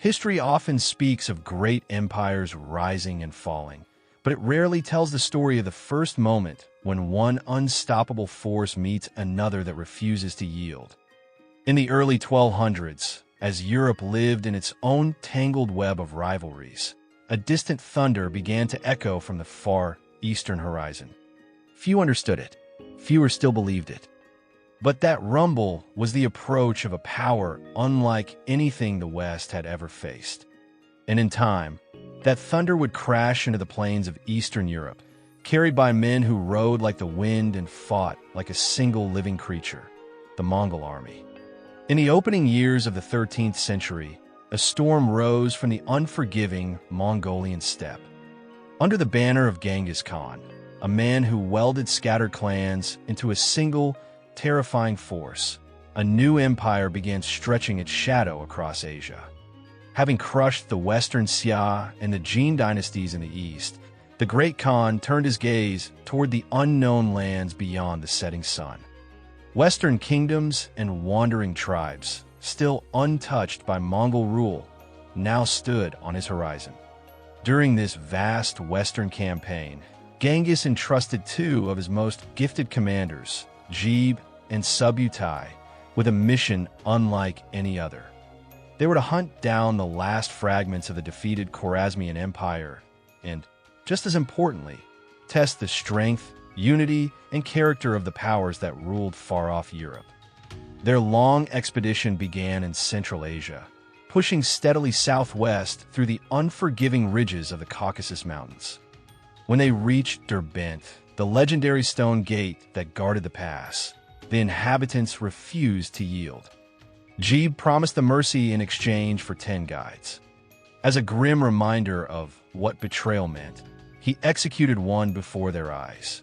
History often speaks of great empires rising and falling, but it rarely tells the story of the first moment when one unstoppable force meets another that refuses to yield. In the early 1200s, as Europe lived in its own tangled web of rivalries, a distant thunder began to echo from the far eastern horizon. Few understood it. Fewer still believed it. But that rumble was the approach of a power unlike anything the West had ever faced. And in time, that thunder would crash into the plains of Eastern Europe, carried by men who rode like the wind and fought like a single living creature, the Mongol army. In the opening years of the 13th century, a storm rose from the unforgiving Mongolian steppe. Under the banner of Genghis Khan, a man who welded scattered clans into a single, terrifying force, a new empire began stretching its shadow across Asia. Having crushed the Western Xia and the Jin dynasties in the east, the Great Khan turned his gaze toward the unknown lands beyond the setting sun. Western kingdoms and wandering tribes, still untouched by Mongol rule, now stood on his horizon. During this vast Western campaign, Genghis entrusted two of his most gifted commanders, Jebe and Subutai, with a mission unlike any other. They were to hunt down the last fragments of the defeated Khwarazmian Empire and, just as importantly, test the strength, unity, and character of the powers that ruled far-off Europe. Their long expedition began in Central Asia, pushing steadily southwest through the unforgiving ridges of the Caucasus Mountains. When they reached Derbent, the legendary stone gate that guarded the pass, the inhabitants refused to yield. Jebe promised them mercy in exchange for 10 guides. As a grim reminder of what betrayal meant, he executed one before their eyes.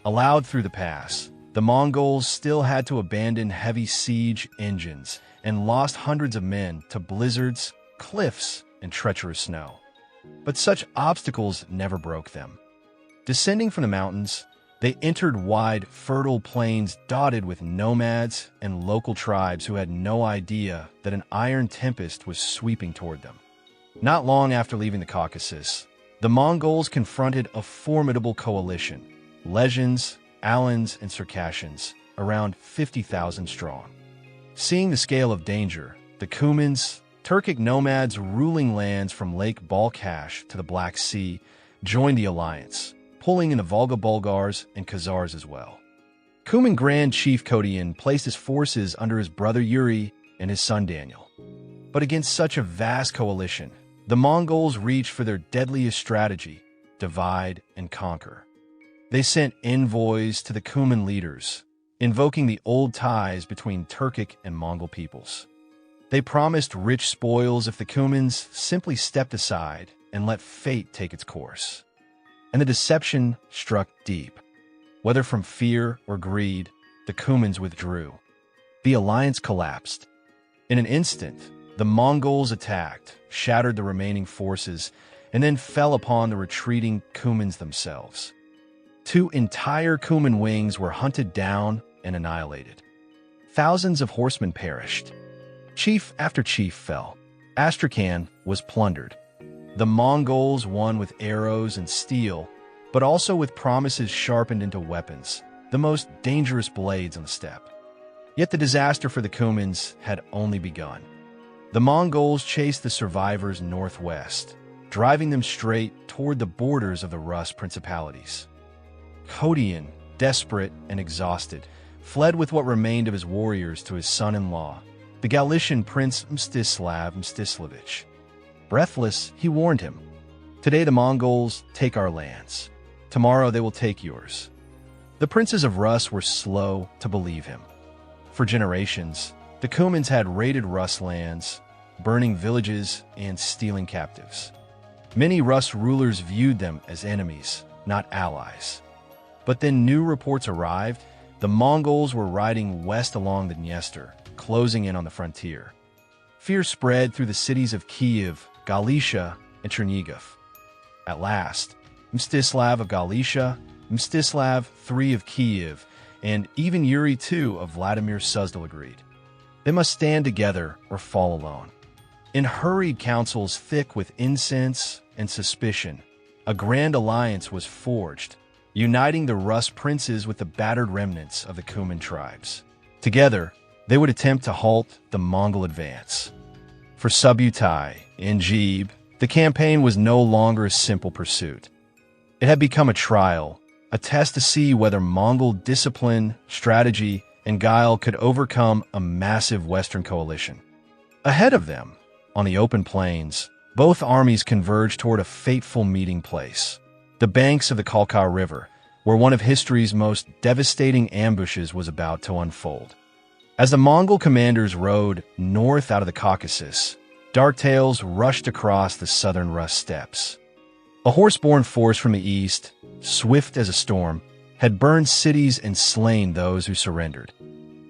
Allowed through the pass, the Mongols still had to abandon heavy siege engines and lost hundreds of men to blizzards, cliffs, and treacherous snow. But such obstacles never broke them. Descending from the mountains, they entered wide, fertile plains dotted with nomads and local tribes who had no idea that an iron tempest was sweeping toward them. Not long after leaving the Caucasus, the Mongols confronted a formidable coalition, Lezhins, Alans, and Circassians, around 50,000 strong. Seeing the scale of danger, the Cumans, Turkic nomads ruling lands from Lake Balkhash to the Black Sea, joined the alliance, pulling in the Volga Bulgars and Khazars as well. Cuman Grand Chief Kodian placed his forces under his brother Yuri and his son Daniel. But against such a vast coalition, the Mongols reached for their deadliest strategy, divide and conquer. They sent envoys to the Cuman leaders, invoking the old ties between Turkic and Mongol peoples. They promised rich spoils if the Cumans simply stepped aside and let fate take its course. And the deception struck deep. Whether from fear or greed, the Cumans withdrew. The alliance collapsed. In an instant, the Mongols attacked, shattered the remaining forces, and then fell upon the retreating Cumans themselves. 2 entire Cuman wings were hunted down and annihilated. Thousands of horsemen perished. Chief after chief fell. Astrakhan was plundered. The Mongols won with arrows and steel, but also with promises sharpened into weapons, the most dangerous blades on the steppe. Yet the disaster for the Cumans had only begun. The Mongols chased the survivors northwest, driving them straight toward the borders of the Rus principalities. Kodian, desperate and exhausted, fled with what remained of his warriors to his son-in-law, the Galician Prince Mstislav Mstislavich. Breathless, he warned him, "Today the Mongols take our lands. Tomorrow they will take yours." The princes of Rus were slow to believe him. For generations, the Cumans had raided Rus lands, burning villages and stealing captives. Many Rus rulers viewed them as enemies, not allies. But then new reports arrived. The Mongols were riding west along the Dniester, closing in on the frontier. Fear spread through the cities of Kiev, Galicia, and Chernigov. At last, Mstislav of Galicia, Mstislav III of Kiev, and even Yuri II of Vladimir Suzdal agreed. They must stand together or fall alone. In hurried councils thick with incense and suspicion, a grand alliance was forged, uniting the Rus princes with the battered remnants of the Cuman tribes. Together, they would attempt to halt the Mongol advance. For Subutai and Jebe, the campaign was no longer a simple pursuit. It had become a trial, a test to see whether Mongol discipline, strategy, and guile could overcome a massive Western coalition. Ahead of them, on the open plains, both armies converged toward a fateful meeting place, the banks of the Kalka River, where one of history's most devastating ambushes was about to unfold. As the Mongol commanders rode north out of the Caucasus, dark tales rushed across the southern Rus steppes. A horse-borne force from the east, swift as a storm, had burned cities and slain those who surrendered.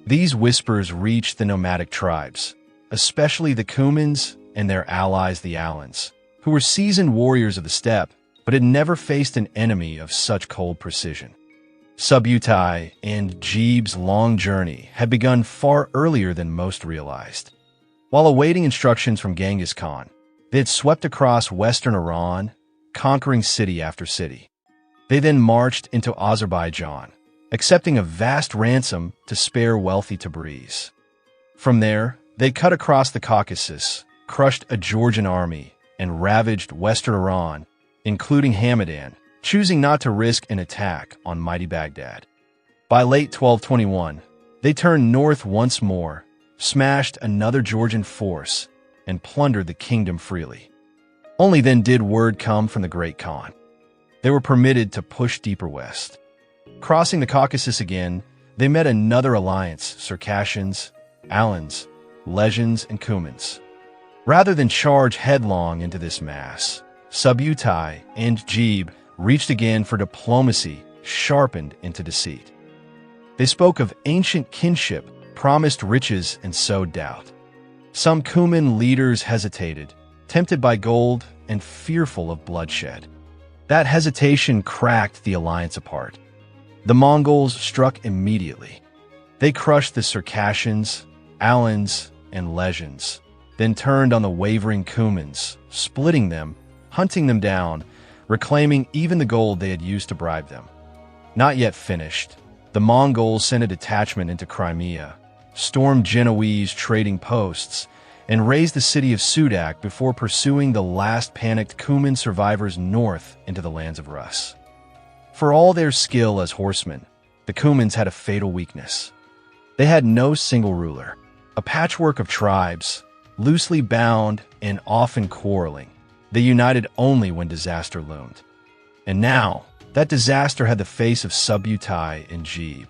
These whispers reached the nomadic tribes, especially the Cumans and their allies the Alans, who were seasoned warriors of the steppe, but had never faced an enemy of such cold precision. Subutai and Jebe's long journey had begun far earlier than most realized. While awaiting instructions from Genghis Khan, they had swept across western Iran, conquering city after city. They then marched into Azerbaijan, accepting a vast ransom to spare wealthy Tabriz. From there, they cut across the Caucasus, crushed a Georgian army, and ravaged western Iran, including Hamadan, choosing not to risk an attack on mighty Baghdad. By late 1221, they turned north once more, smashed another Georgian force, and plundered the kingdom freely. Only then did word come from the Great Khan. They were permitted to push deeper west. Crossing the Caucasus again, they met another alliance, Circassians, Alans, Lezhins, and Cumans. Rather than charge headlong into this mass, Subutai and Jebe reached again for diplomacy sharpened into deceit. They spoke of ancient kinship, promised riches, and sowed doubt. Some Cuman leaders hesitated, tempted by gold and fearful of bloodshed. That hesitation cracked the alliance apart. The Mongols struck immediately. They crushed the Circassians, Alans, and Lezhins, then turned on the wavering Cumans, splitting them, hunting them down, reclaiming even the gold they had used to bribe them. Not yet finished, the Mongols sent a detachment into Crimea, stormed Genoese trading posts, and razed the city of Sudak before pursuing the last panicked Cuman survivors north into the lands of Rus. For all their skill as horsemen, the Cumans had a fatal weakness. They had no single ruler, a patchwork of tribes, loosely bound and often quarreling. They united only when disaster loomed. And now, that disaster had the face of Subutai and Jebe.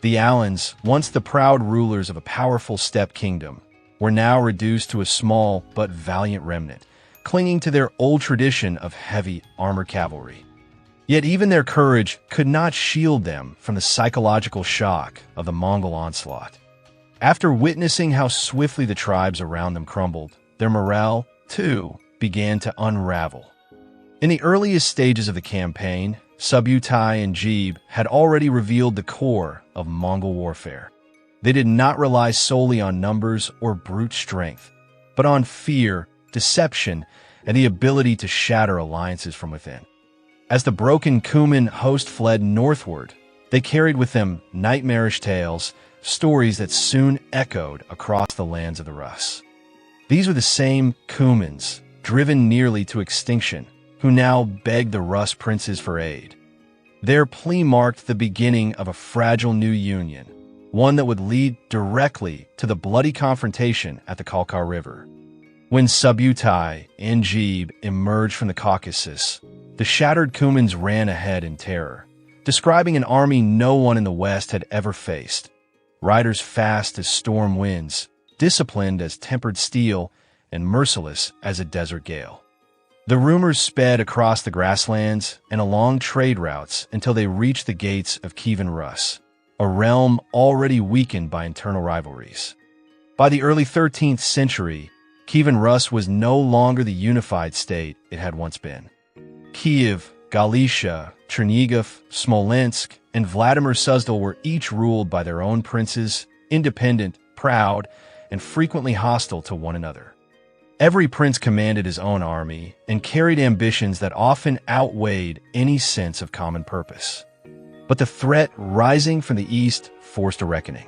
The Alans, once the proud rulers of a powerful steppe kingdom, were now reduced to a small but valiant remnant, clinging to their old tradition of heavy armored cavalry. Yet even their courage could not shield them from the psychological shock of the Mongol onslaught. After witnessing how swiftly the tribes around them crumbled, their morale, too, began to unravel. In the earliest stages of the campaign, Subutai and Jebe had already revealed the core of Mongol warfare. They did not rely solely on numbers or brute strength, but on fear, deception, and the ability to shatter alliances from within. As the broken Cuman host fled northward, they carried with them nightmarish tales, stories that soon echoed across the lands of the Rus. These were the same Cumans, driven nearly to extinction, who now begged the Rus princes for aid. Their plea marked the beginning of a fragile new union, one that would lead directly to the bloody confrontation at the Kalka River. When Subutai and Jebe emerged from the Caucasus, the shattered Cumans ran ahead in terror, describing an army no one in the West had ever faced. Riders fast as storm winds, disciplined as tempered steel, and merciless as a desert gale. The rumors sped across the grasslands and along trade routes until they reached the gates of Kievan Rus, a realm already weakened by internal rivalries. By the early 13th century, Kievan Rus was no longer the unified state it had once been. Kiev, Galicia, Chernigov, Smolensk, and Vladimir Suzdal were each ruled by their own princes, independent, proud, and frequently hostile to one another. Every prince commanded his own army and carried ambitions that often outweighed any sense of common purpose. But the threat rising from the east forced a reckoning.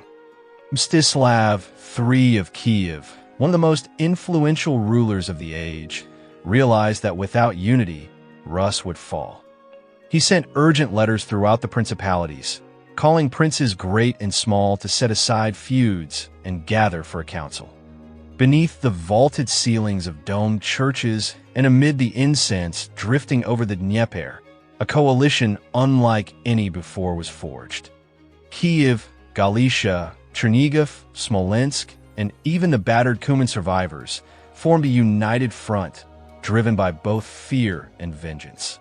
Mstislav III of Kiev, one of the most influential rulers of the age, realized that without unity, Rus would fall. He sent urgent letters throughout the principalities, calling princes great and small to set aside feuds and gather for a council. Beneath the vaulted ceilings of domed churches and amid the incense drifting over the Dnieper, a coalition unlike any before was forged. Kiev, Galicia, Chernihiv, Smolensk, and even the battered Cuman survivors formed a united front, driven by both fear and vengeance.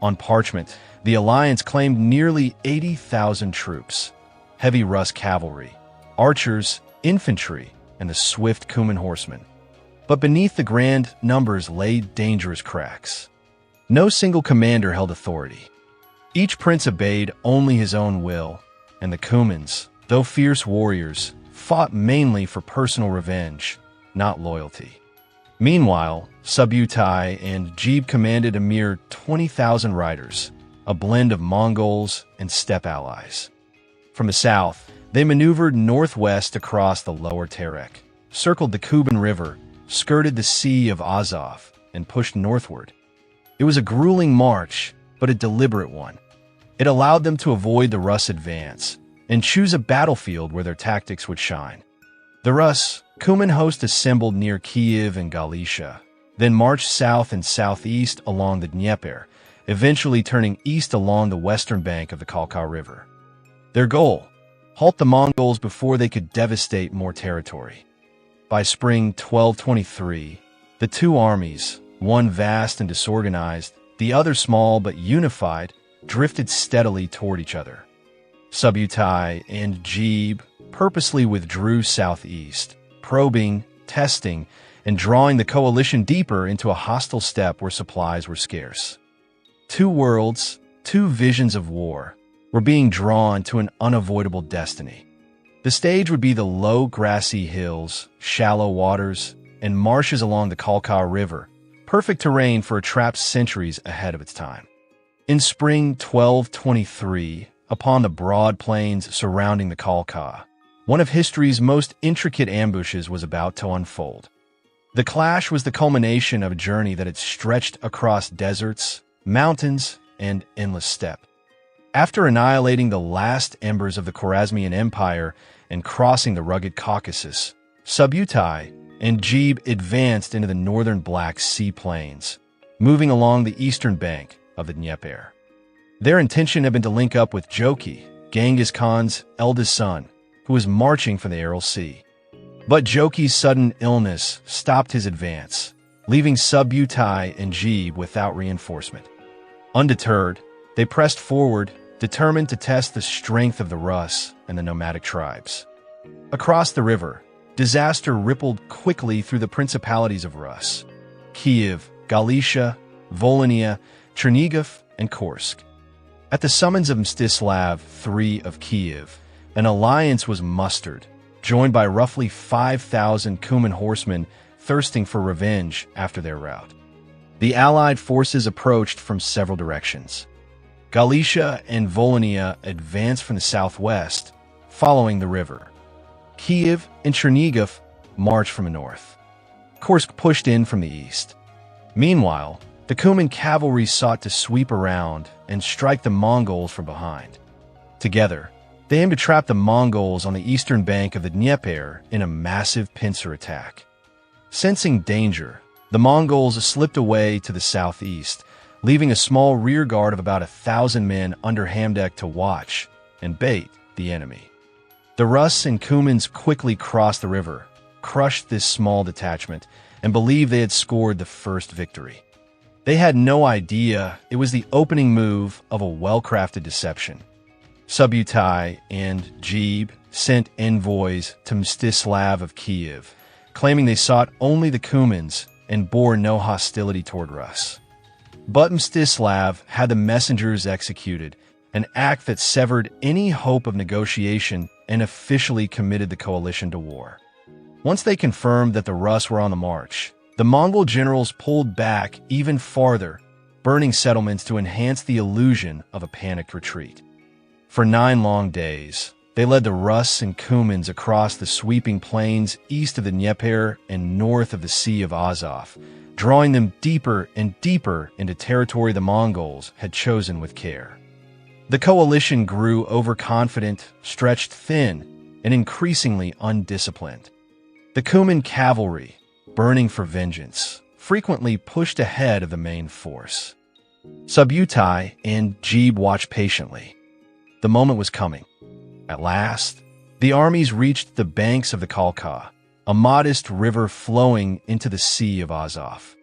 On parchment, the alliance claimed nearly 80,000 troops, heavy Rus cavalry, archers, infantry, and the swift Cuman horsemen. But beneath the grand numbers lay dangerous cracks. No single commander held authority. Each prince obeyed only his own will, and the Cumans, though fierce warriors, fought mainly for personal revenge, not loyalty. Meanwhile, Subutai and Jebe commanded a mere 20,000 riders, a blend of Mongols and steppe allies. From the south, they maneuvered northwest across the lower Terek, circled the Kuban River, skirted the Sea of Azov, and pushed northward. It was a grueling march, but a deliberate one. It allowed them to avoid the Rus advance and choose a battlefield where their tactics would shine. The Rus Cuman host assembled near Kiev and Galicia, then marched south and southeast along the Dnieper, eventually turning east along the western bank of the Kalka River. Their goal: halt the Mongols before they could devastate more territory. By spring 1223, the two armies, one vast and disorganized, the other small but unified, drifted steadily toward each other. Subutai and Jebe purposely withdrew southeast, probing, testing, and drawing the coalition deeper into a hostile steppe where supplies were scarce. Two worlds, two visions of war, were being drawn to an unavoidable destiny. The stage would be the low grassy hills, shallow waters, and marshes along the Kalka River, perfect terrain for a trap centuries ahead of its time. In spring 1223, upon the broad plains surrounding the Kalka, one of history's most intricate ambushes was about to unfold. The clash was the culmination of a journey that had stretched across deserts, mountains, and endless steppe. After annihilating the last embers of the Khwarazmian Empire and crossing the rugged Caucasus, Subutai and Jebe advanced into the northern Black Sea plains, moving along the eastern bank of the Dnieper. Their intention had been to link up with Joki, Genghis Khan's eldest son, who was marching from the Aral Sea. But Joki's sudden illness stopped his advance, leaving Subutai and Jebe without reinforcement. Undeterred, they pressed forward, determined to test the strength of the Rus and the nomadic tribes. Across the river, disaster rippled quickly through the principalities of Rus: Kiev, Galicia, Volhynia, Chernihiv, and Kursk. At the summons of Mstislav III of Kiev, an alliance was mustered, joined by roughly 5,000 Cuman horsemen thirsting for revenge after their rout. The allied forces approached from several directions. Galicia and Volhynia advanced from the southwest, following the river. Kiev and Chernihiv marched from the north. Kursk pushed in from the east. Meanwhile, the Cuman cavalry sought to sweep around and strike the Mongols from behind. Together, they aimed to trap the Mongols on the eastern bank of the Dnieper in a massive pincer attack. Sensing danger, the Mongols slipped away to the southeast, leaving a small rear guard of about 1,000 men under Hamdek to watch and bait the enemy. The Rus and Cumans quickly crossed the river, crushed this small detachment, and believed they had scored the first victory. They had no idea it was the opening move of a well-crafted deception. Subutai and Jebe sent envoys to Mstislav of Kiev, claiming they sought only the Cumans and bore no hostility toward Rus. But Mstislav had the messengers executed, an act that severed any hope of negotiation and officially committed the coalition to war. Once they confirmed that the Rus were on the march, The Mongol generals pulled back even farther, burning settlements to enhance the illusion of a panicked retreat. For 9 long days, they led the Rus and Cumans across the sweeping plains east of the Dnieper and north of the Sea of Azov, drawing them deeper and deeper into territory the Mongols had chosen with care. The coalition grew overconfident, stretched thin, and increasingly undisciplined. The Cuman cavalry, burning for vengeance, frequently pushed ahead of the main force. Subutai and Jebe watched patiently. The moment was coming. At last, the armies reached the banks of the Kalka, a modest river flowing into the Sea of Azov.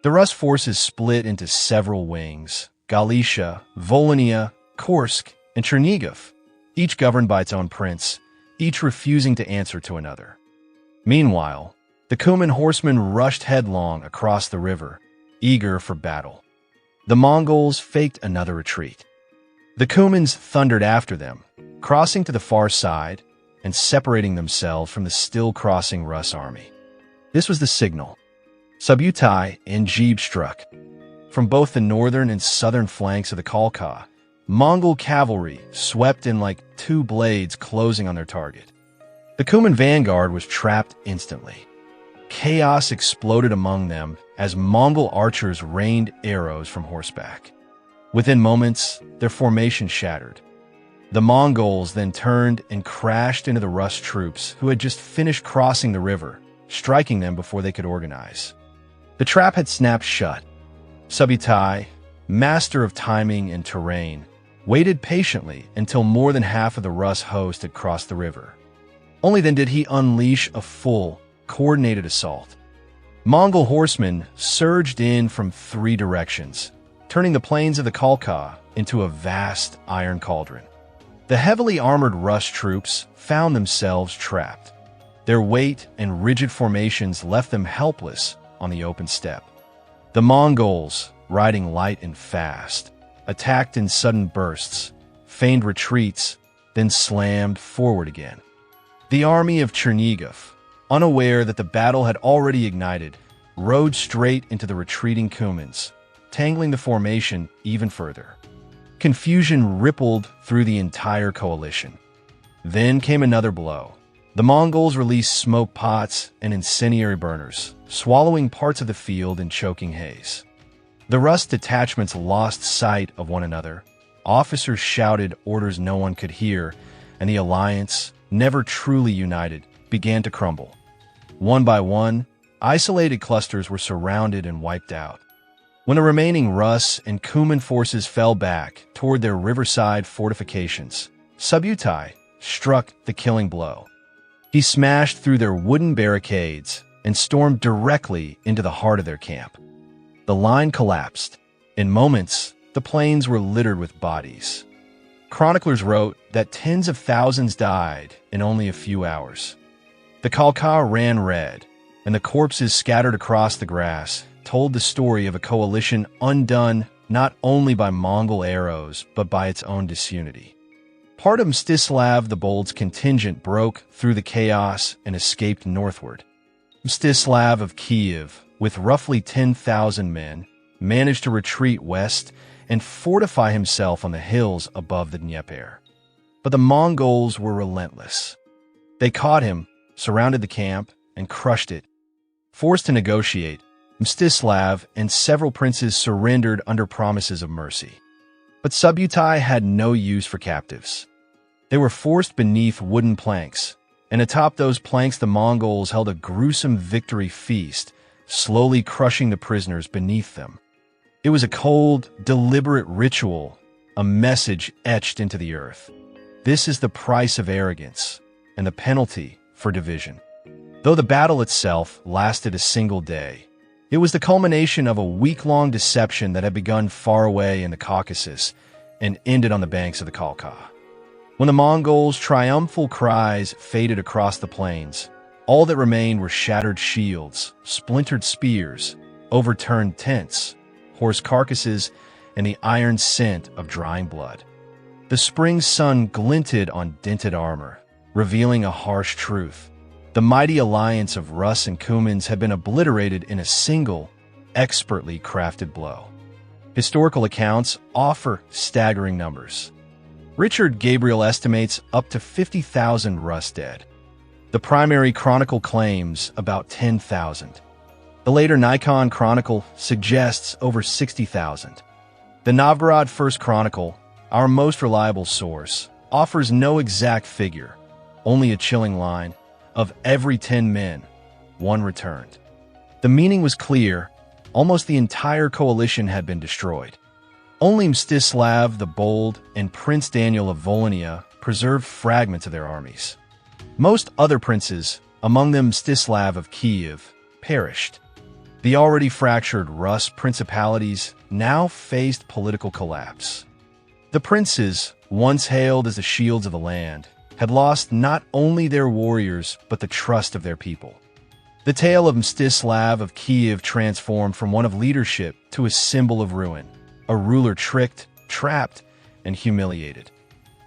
The Rus forces split into several wings: Galicia, Volhynia, Kursk, and Chernihiv, each governed by its own prince, each refusing to answer to another. Meanwhile, the Cuman horsemen rushed headlong across the river, eager for battle. The Mongols faked another retreat. The Cumans thundered after them, crossing to the far side and separating themselves from the still-crossing Rus army. This was the signal. Subutai and Jebe struck. From both the northern and southern flanks of the Kalka, Mongol cavalry swept in like 2 blades closing on their target. The Cuman vanguard was trapped instantly. Chaos exploded among them as Mongol archers rained arrows from horseback. Within moments, their formation shattered. The Mongols then turned and crashed into the Rus troops who had just finished crossing the river, striking them before they could organize. The trap had snapped shut. Subutai, master of timing and terrain, waited patiently until more than half of the Rus host had crossed the river. Only then did he unleash a full, coordinated assault. Mongol horsemen surged in from 3 directions, turning the plains of the Kalka into a vast iron cauldron. The heavily armored Rus troops found themselves trapped. Their weight and rigid formations left them helpless on the open steppe. The Mongols, riding light and fast, attacked in sudden bursts, feigned retreats, then slammed forward again. The army of Chernihiv, unaware that the battle had already ignited, rode straight into the retreating Cumans, tangling the formation even further. Confusion rippled through the entire coalition. Then came another blow. The Mongols released smoke pots and incendiary burners, swallowing parts of the field in choking haze. The Rus detachments lost sight of one another. Officers shouted orders no one could hear, and the alliance, never truly united, began to crumble. One by one, isolated clusters were surrounded and wiped out. When the remaining Rus and Cuman forces fell back toward their riverside fortifications, Subutai struck the killing blow. He smashed through their wooden barricades and stormed directly into the heart of their camp. The line collapsed. In moments, the plains were littered with bodies. Chroniclers wrote that tens of thousands died in only a few hours. The Kalka ran red, and the corpses scattered across the grass told the story of a coalition undone not only by Mongol arrows, but by its own disunity. Part of Mstislav the Bold's contingent broke through the chaos and escaped northward. Mstislav of Kiev, with roughly 10,000 men, managed to retreat west and fortify himself on the hills above the Dnieper. But the Mongols were relentless. They caught him, surrounded the camp, and crushed it. Forced to negotiate, Mstislav and several princes surrendered under promises of mercy. But Subutai had no use for captives. They were forced beneath wooden planks, and atop those planks the Mongols held a gruesome victory feast, slowly crushing the prisoners beneath them. It was a cold, deliberate ritual, a message etched into the earth. This is the price of arrogance, and the penalty for division. Though the battle itself lasted a single day, it was the culmination of a week-long deception that had begun far away in the Caucasus and ended on the banks of the Kalka. When the Mongols' triumphal cries faded across the plains, all that remained were shattered shields, splintered spears, overturned tents, horse carcasses, and the iron scent of drying blood. The spring sun glinted on dented armor, revealing a harsh truth. The mighty alliance of Rus and Cumans had been obliterated in a single, expertly crafted blow. Historical accounts offer staggering numbers. Richard Gabriel estimates up to 50,000 Rus dead. The primary chronicle claims about 10,000. The later Nikon Chronicle suggests over 60,000. The Novgorod First Chronicle, our most reliable source, offers no exact figure, only a chilling line: of every 10 men, 1 returned. The meaning was clear: almost the entire coalition had been destroyed. Only Mstislav the Bold and Prince Daniel of Volhynia preserved fragments of their armies. Most other princes, among them Mstislav of Kiev, perished. The already fractured Rus principalities now faced political collapse. The princes, once hailed as the shields of the land, had lost not only their warriors but the trust of their people. The tale of Mstislav of Kiev transformed from one of leadership to a symbol of ruin, a ruler tricked, trapped, and humiliated.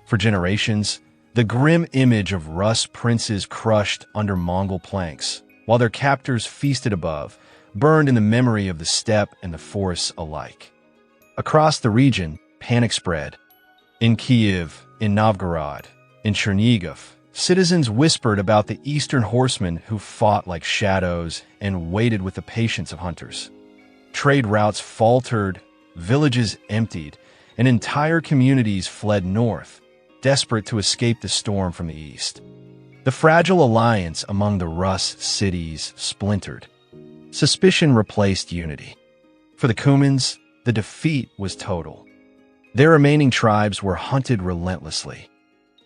For generations, the grim image of Rus princes crushed under Mongol planks, while their captors feasted above, burned in the memory of the steppe and the forests alike. Across the region, panic spread. In Kiev, in Novgorod, in Chernigov, citizens whispered about the eastern horsemen who fought like shadows and waited with the patience of hunters. Trade routes faltered, villages emptied, and entire communities fled north, desperate to escape the storm from the east. The fragile alliance among the Rus cities splintered. Suspicion replaced unity. For the Cumans, the defeat was total. Their remaining tribes were hunted relentlessly.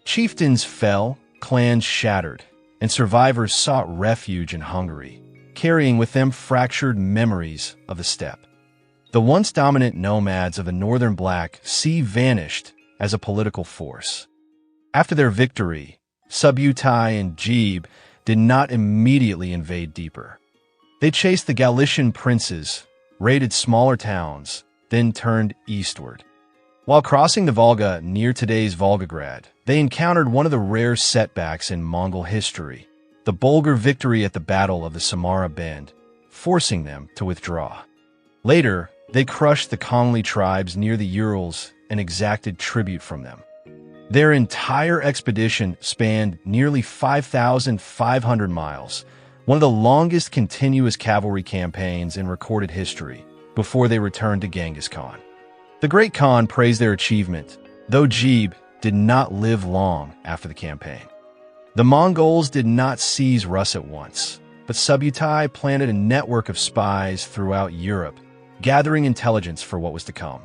Chieftains fell, clans shattered, and survivors sought refuge in Hungary, carrying with them fractured memories of the steppe. The once dominant nomads of the northern Black Sea vanished as a political force. After their victory, Subutai and Jebe did not immediately invade deeper. They chased the Galician princes, raided smaller towns, then turned eastward. While crossing the Volga near today's Volgograd, they encountered one of the rare setbacks in Mongol history: the Bulgar victory at the Battle of the Samara Bend, forcing them to withdraw. Later, they crushed the Konli tribes near the Urals and exacted tribute from them. Their entire expedition spanned nearly 5,500 miles, one of the longest continuous cavalry campaigns in recorded history, before they returned to Genghis Khan. The Great Khan praised their achievement, though Jebe did not live long after the campaign. The Mongols did not seize Rus at once, but Subutai planted a network of spies throughout Europe, gathering intelligence for what was to come.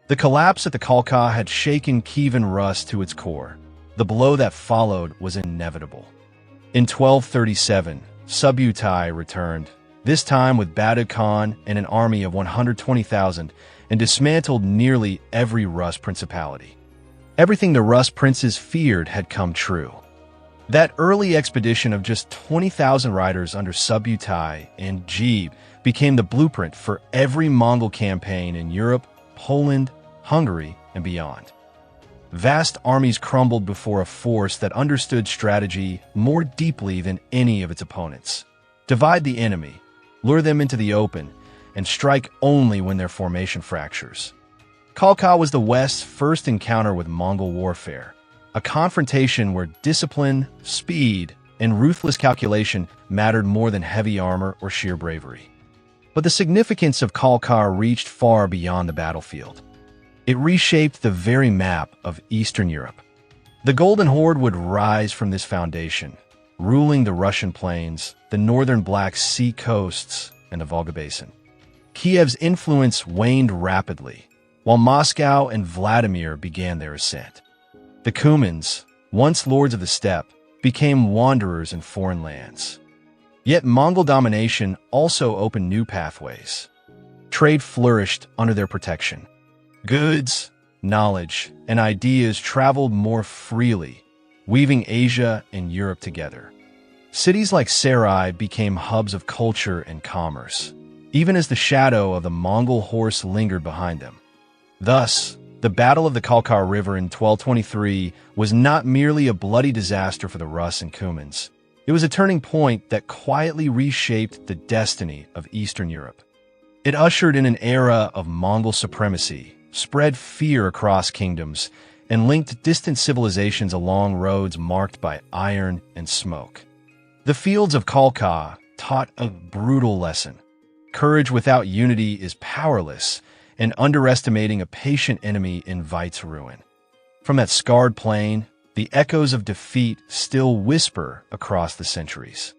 The collapse at the Kalka had shaken Kievan Rus to its core. The blow that followed was inevitable. In 1237, Subutai returned, this time with Badu Khan and an army of 120,000, and dismantled nearly every Rus principality. Everything the Rus princes feared had come true. That early expedition of just 20,000 riders under Subutai and Jebe became the blueprint for every Mongol campaign in Europe, Poland, Hungary, and beyond. Vast armies crumbled before a force that understood strategy more deeply than any of its opponents. Divide the enemy, lure them into the open, and strike only when their formation fractures. Kalka was the West's first encounter with Mongol warfare, a confrontation where discipline, speed, and ruthless calculation mattered more than heavy armor or sheer bravery. But the significance of Kalka reached far beyond the battlefield. It reshaped the very map of Eastern Europe. The Golden Horde would rise from this foundation, ruling the Russian plains, the northern Black Sea coasts, and the Volga Basin. Kiev's influence waned rapidly, while Moscow and Vladimir began their ascent. The Cumans, once lords of the steppe, became wanderers in foreign lands. Yet Mongol domination also opened new pathways. Trade flourished under their protection. Goods, knowledge, and ideas traveled more freely, weaving Asia and Europe together. Cities like Sarai became hubs of culture and commerce, even as the shadow of the Mongol horse lingered behind them. Thus, the Battle of the Kalka River in 1223 was not merely a bloody disaster for the Rus and Cumans. It was a turning point that quietly reshaped the destiny of Eastern Europe. It ushered in an era of Mongol supremacy, spread fear across kingdoms, and linked distant civilizations along roads marked by iron and smoke. The fields of Kalka taught a brutal lesson. Courage without unity is powerless, and underestimating a patient enemy invites ruin. From that scarred plain, the echoes of defeat still whisper across the centuries.